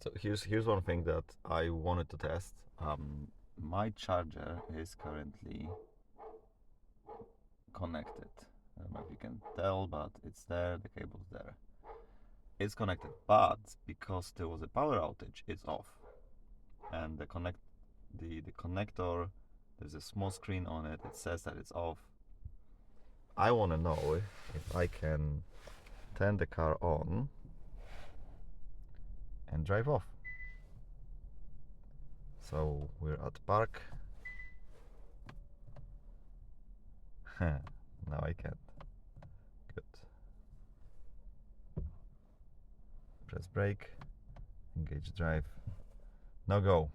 So here's one thing that I wanted to test. My charger is currently connected. I don't know if you can tell, but it's there, the cable's there. It's connected, but because there was a power outage, it's off. And the connector, there's a small screen on it, it says that it's off. I want to know if I can turn the car on and drive off. So we're at park. Now I can't. Good. Press brake, engage drive. Now go.